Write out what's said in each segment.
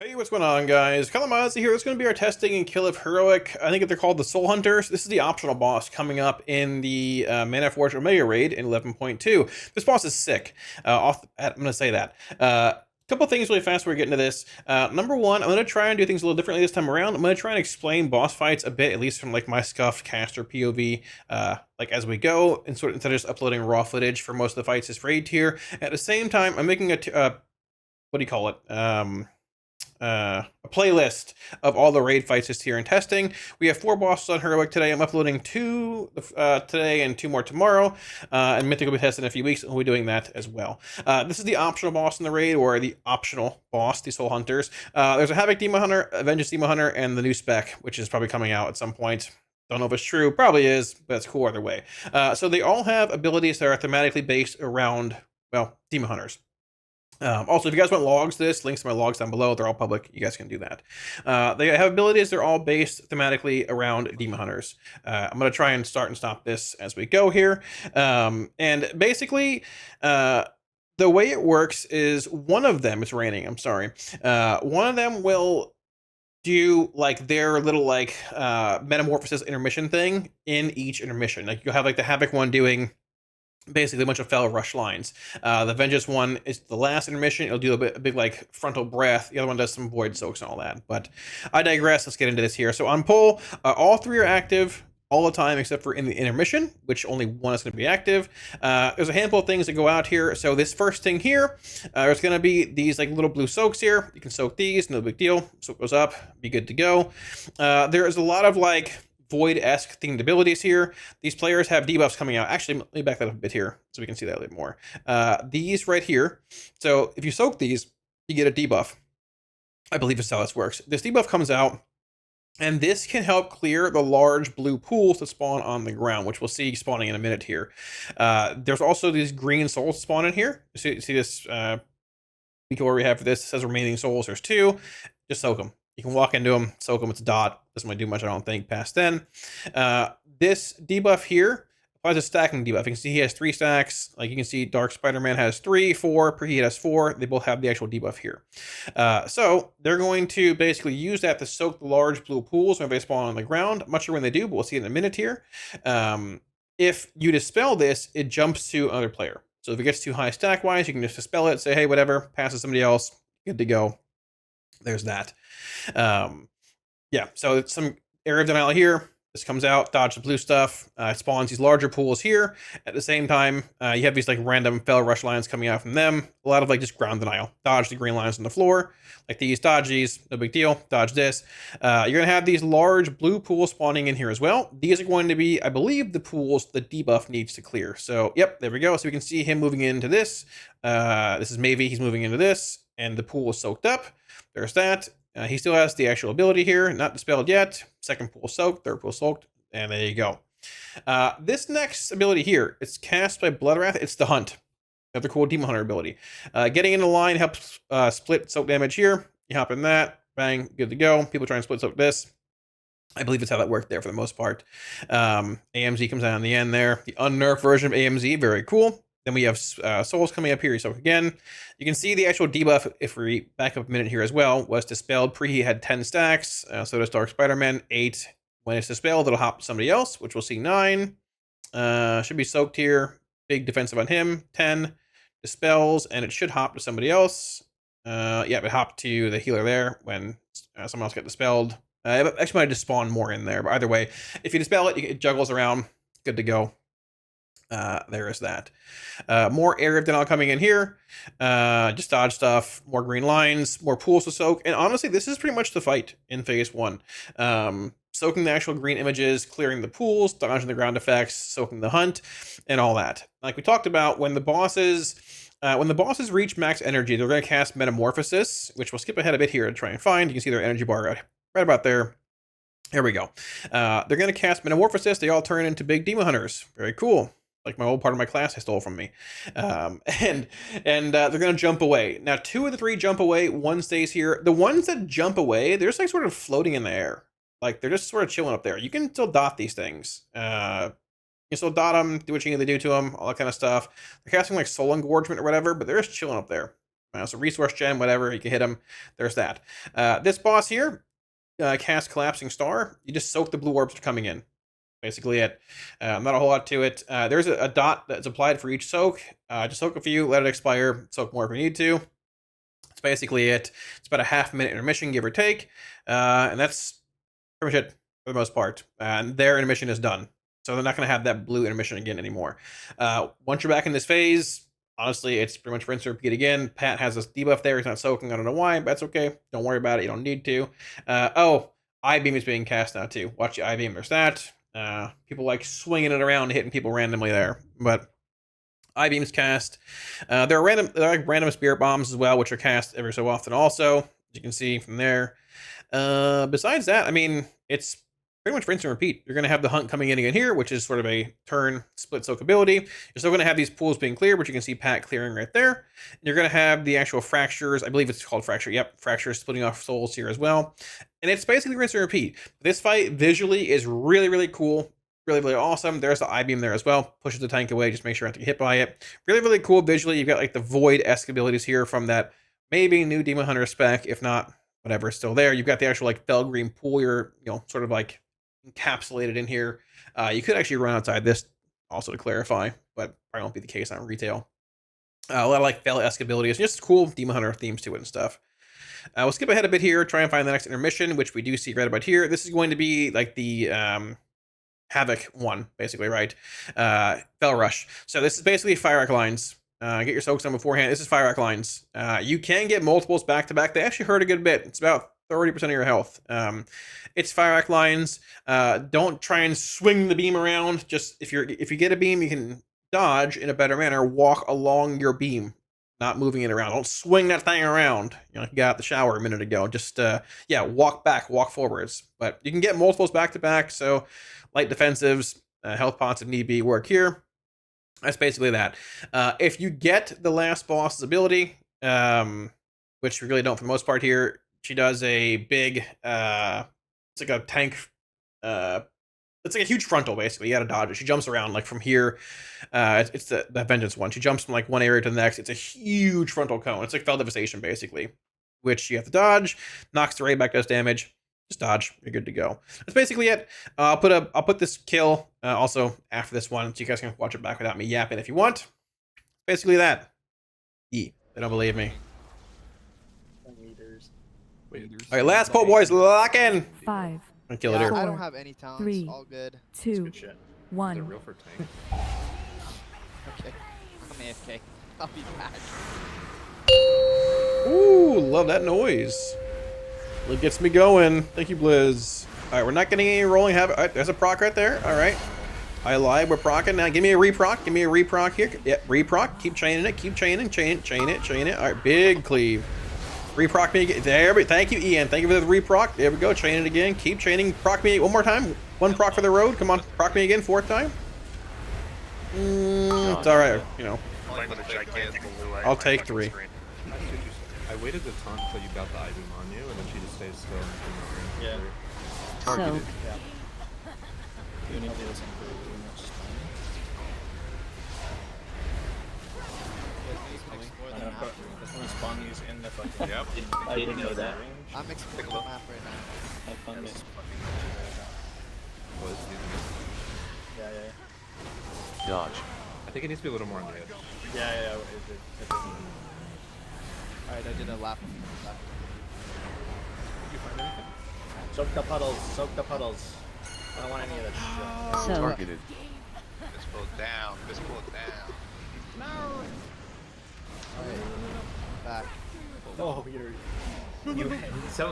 Hey, what's going on, guys? Kalamazi here. It's going to be our testing and kill of Heroic. I think they're called the Soul Hunters. This is the optional boss coming up in the Manaforge Omega raid in 11.2. This boss is sick. I'm going to say that. Couple things really fast before we get into this. Number one, I'm going to try and do things a little differently this time around. I'm going to try and explain boss fights a bit, at least from like my scuffed caster POV, like as we go, and instead of just uploading raw footage for most of the fights this raid tier. At the same time, I'm making what do you call it? A playlist of all the raid fights this tier in testing. We have 4 bosses on Heroic today. I'm uploading 2 today and 2 more tomorrow. And Mythic will be tested in a few weeks, and we'll be doing that as well. This is the optional boss in the raid, or the optional boss, the Soul Hunters. There's a Havoc Demon Hunter, a Vengeance Demon Hunter, and the new spec, which is probably coming out at some point. Don't know if it's true. Probably is, but it's cool either way. So they all have abilities that are thematically based around, well, Demon Hunters. Also, if you guys want logs, links to my logs down below. They're all public. You guys can do that. They have abilities. They're all based thematically around Demon Hunters. I'm going to try and start and stop this as we go here. And basically, the way it works is one of them, it's raining, I'm sorry. One of them will do like their little like metamorphosis intermission thing in each intermission. Like you'll have like the Havoc one doing basically a bunch of fell rush lines. The Vengeance one is the last intermission. It'll do a big like frontal breath. The other one does some void soaks and all that. But I digress. Let's get into this here. So on pull, all 3 are active all the time except for in the intermission, which only one is going to be active. There's a handful of things that go out here. So this first thing here, there's going to be these like little blue soaks here. You can soak these, no big deal. Soak goes up, be good to go. There is a lot of like void-esque themed abilities here. These players have debuffs coming out. Actually, let me back that up a bit here so we can see that a bit more. These right here. So if you soak these, you get a debuff. I believe is how this works. This debuff comes out, and this can help clear the large blue pools that spawn on the ground, which we'll see spawning in a minute here. There's also these green souls spawn in here. See this where we have for this. It says remaining souls. There's 2. Just soak them. You can walk into them, soak them, it's a dot. Doesn't really do much, I don't think, past then. This debuff here applies a stacking debuff. You can see he has 3 stacks. Like you can see Dark Spider-Man has 3, 4, Preheat has 4. They both have the actual debuff here. So they're going to basically use that to soak the large blue pools when they spawn on the ground. I'm not sure when they do, but we'll see in a minute here. If you dispel this, it jumps to another player. So if it gets too high stack-wise, you can just dispel it, say, hey, whatever, pass to somebody else, good to go. There's that. Yeah, so it's some area of denial here. This comes out, dodge the blue stuff. It spawns these larger pools here. At the same time, you have these like random fell rush lines coming out from them. A lot of like just ground denial. Dodge the green lines on the floor. Like these, dodge these, no big deal. Dodge this. You're going to have these large blue pools spawning in here as well. These are going to be, I believe, the pools the debuff needs to clear. So, yep, there we go. So we can see him moving into this. This is Mavie. He's moving into this. And the pool is soaked up. There's that. He still has the actual ability here, not dispelled yet. Second pool soaked, third pool soaked, and there you go. This next ability here, it's cast by Bloodwrath. It's the Hunt. Another cool Demon Hunter ability. Getting in the line helps split soak damage here. You hop in that, bang, good to go. People try and split soak this. I believe it's how that worked there for the most part. AMZ comes out in the end there. The unnerfed version of AMZ, very cool. Then we have souls coming up here. So again, you can see the actual debuff, if we back up a minute here as well, was dispelled. Preheat had 10 stacks. So does Dark Spider-Man, 8. When it's dispelled, it'll hop to somebody else, which we'll see 9. Should be soaked here. Big defensive on him, 10. Dispels, and it should hop to somebody else. Yeah, it hopped to the healer there when someone else got dispelled. It actually might have just spawned more in there, but either way, if you dispel it, it juggles around. Good to go. There is that. More area of denial coming in here. Just dodge stuff, more green lines, more pools to soak. And honestly, this is pretty much the fight in phase 1. Soaking the actual green images, clearing the pools, dodging the ground effects, soaking the hunt, and all that. Like we talked about, when the bosses reach max energy, they're going to cast Metamorphosis, which we'll skip ahead a bit here to try and find. You can see their energy bar right about there. Here we go. They're going to cast Metamorphosis. They all turn into big Demon Hunters. Very cool. Like my old part of my class I stole from me. And they're going to jump away. Now, 2 of the 3 jump away. 1 stays here. The ones that jump away, they're just like sort of floating in the air. Like they're just sort of chilling up there. You can still dot these things. You can still dot them, do what you need to do to them, all that kind of stuff. They're casting like Soul Engorgement or whatever, but they're just chilling up there. So resource gem, whatever, you can hit him. There's that. This boss here, cast Collapsing Star. You just soak the blue orbs coming in. Basically it. Not a whole lot to it. There's a dot that's applied for each soak. Just soak a few, let it expire, soak more if you need to. That's basically it. It's about a half-minute intermission, give or take. And that's pretty much it for the most part. And their intermission is done. So they're not going to have that blue intermission again anymore. Once you're back in this phase, honestly, it's pretty much rinse and repeat again. Pat has this debuff there. He's not soaking. I don't know why, but that's okay. Don't worry about it. You don't need to. I-beam is being cast now too. Watch the I-beam. There's that. People like swinging it around, hitting people randomly there. But I-beam's cast. There are like random spirit bombs as well, which are cast every so often also, as you can see from there. Besides that, I mean, it's pretty much rinse and repeat. You're going to have the hunt coming in again here, which is sort of a turn split soak ability. You're still going to have these pools being cleared, which you can see Pat clearing right there. And you're going to have the actual fractures. I believe it's called fracture. Yep, fractures splitting off souls here as well. And it's basically rinse and repeat. This fight visually is really, really cool. Really, really awesome. There's the I-beam there as well. Pushes the tank away. Just make sure not to get hit by it. Really, really cool visually. You've got like the void-esque abilities here from that maybe new Demon Hunter spec. If not, whatever is still there. You've got the actual like Felgreen pool. You're, sort of like encapsulated in here. You could actually run outside this also to clarify, but probably won't be the case on retail. A lot of like Fel-esque abilities, just cool Demon Hunter themes to it and stuff. We'll skip ahead a bit here, try and find the next intermission, which we do see right about here. This is going to be like the Havoc one, basically, right? Fel Rush. So this is basically Fire Arc lines. Get your soaks on beforehand. This is Fire Arc lines. You can get multiples back to back. They actually hurt a good bit. It's about 30% of your health. It's Fire Arc lines. Don't try and swing the beam around. Just if you get a beam, you can dodge in a better manner. Walk along your beam, not moving it around. Don't swing that thing around. You got out the shower a minute ago. Just walk back, walk forwards. But you can get multiples back to back. So light defensives, health pots if need be work here. That's basically that. If you get the last boss's ability, which we really don't for the most part here, she does a big, it's like a tank, it's like a huge frontal, basically. You gotta dodge it. She jumps around, like, from here. It's the Vengeance one. She jumps from, like, one area to the next. It's a huge frontal cone. It's like Fel Devastation, basically, which you have to dodge. Knocks the raid back, does damage. Just dodge. You're good to go. That's basically it. I'll put this kill also after this one, so you guys can watch it back without me yapping if you want. Basically that. They don't believe me. All right, last pull, boys. Lock in. 5. I'm kill it here. I don't have any talents. 3, All good. 2, Good shit. 1. They're real for tank. Okay. I'm AFK. I'll be back. Ooh, love that noise. It gets me going. Thank you, Blizz. All right, we're not getting any rolling havoc. All right, there's a proc right there. All right. I lied. We're procking now. Give me a reproc. Give me a reproc here. Yep, reproc. Keep chaining it. Keep chaining. Chain it. All right, big cleave. Reproc me again. There, thank you, Ian. Thank you for the reproc. There we go. Chain it again. Keep chaining. Proc me one more time. One proc for the road. Come on. Proc me again. 4th time. It's all right. I'll take 3. I waited the taunt until you got the I-beam on you, and then she just stays still. Yeah. Targeted. Yeah. You need to do the same for everyone else. I know, but this one spawn these in the fucking. Yep. I didn't know that. I'm exploring the map right now. Have fun with it. Yeah. Dodge. I think it needs to be a little more on the edge. Yeah. Alright, I did a lap. Did you find anything? Soak the puddles. I don't want any of that shit. So, Targeted. Just pull it down. Back. Oh, Peter.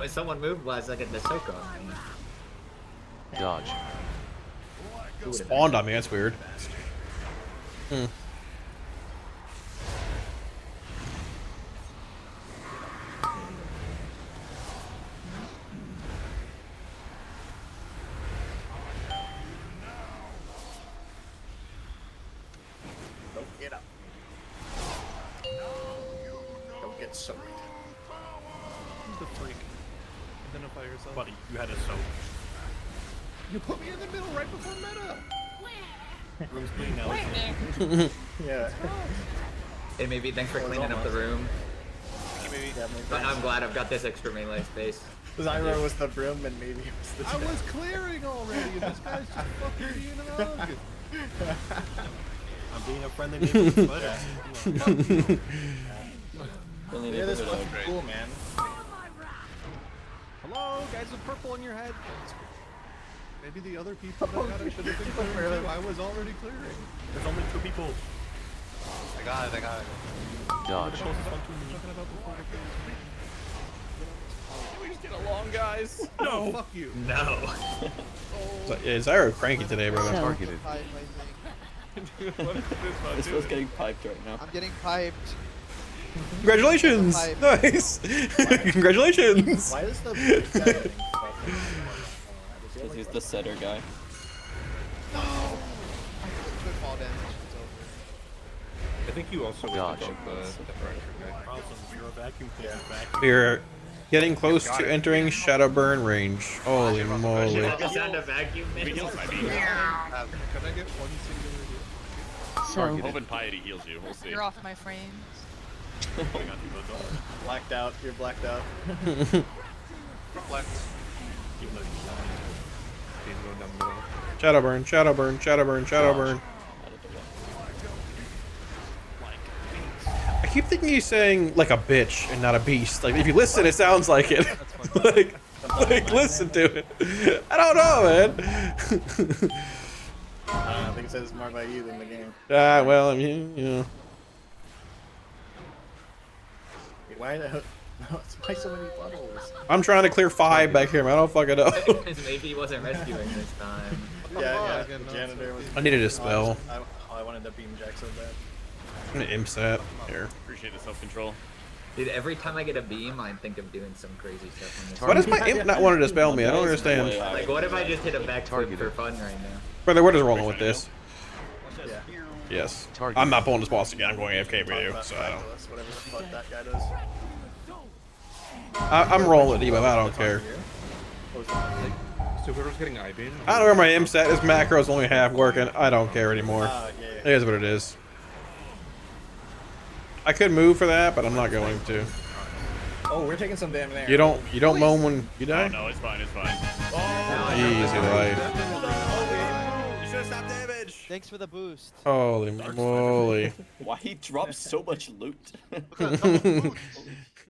Someone moved while I was like at the Soko. Dodge. Spawned on me. That's weird. Don't get up. Don't get soaked. Who's the freak? Identify yourself. Buddy, you had a soak. You put me in the middle right before meta. Room's clean now. Yeah. Hey, maybe thanks for cleaning up the room. maybe. Yeah, But I'm glad I've got this extra melee space. Zyra was the broom and maybe it was the I was clearing already, and this guy's just fucking being an arrogant. I'm being a friendly neighborhood fighter. Yeah, this was cool, man. Hello, guys with purple in your head. Maybe the other people that got it should have been clearing too. I was already clearing. There's only 2 people. I got it. Dodge. We just get along, guys. No, fuck you. No. Yeah, Zyra cranky today, brother. Targeted. This feels getting piped right now. I'm getting piped. Congratulations! Nice! Congratulations! Why is the big guy getting Because he's the setter guy. No! I took fall damage. It's over. I think you also Dodge. went the fracture guy. You're a vacuum cleaner. Vacuum. We're getting close to entering Shadowburn range. Holy moly. Like a sound of vacuum mist. Can I get one singular heal? So, Hoping piety heals you. We'll see. you're off my frames. Blacked out. You're blacked out. Reflect. Keep letting me die. Being going down the middle. Shadowburn, Shadowburn, Shadowburn, Shadowburn. I keep thinking he's saying like a bitch and not a beast. Like if you listen, it sounds like it. like listen to it. I don't know, man. I think it says more about you than the game. Well, I mean, you know. Why the why so many puddles? I'm trying to clear 5 back here, man. I don't fucking know. Because maybe he wasn't rescuing this time. Yeah, the janitor was. I needed a spell. I wanted to beam Jack so bad. I'm gonna imp set here. Appreciate the self-control. Dude, every time I get a beam, I think of doing some crazy stuff on this. Why does my imp not want to dispel me? I don't understand. Like, what if I just hit a backflip for fun right now? Brother, we're just rolling with this. Yeah. Yes. Target. I'm not pulling this boss again. I'm going AFK with you, so I don't. Whatever the fuck that guy does. I'm rolling with Evo. I don't care. So whoever's getting I-beam. I don't know where my imp set. This macro's only half working. I don't care anymore. It is what it is. I could move for that, but I'm not going to. Oh, we're taking some damn there. You don't moan when you die? Oh, no, it's fine. It's fine. Easy life. You should have stopped damage. Thanks for the boost. Holy moly. Why he drops so much loot?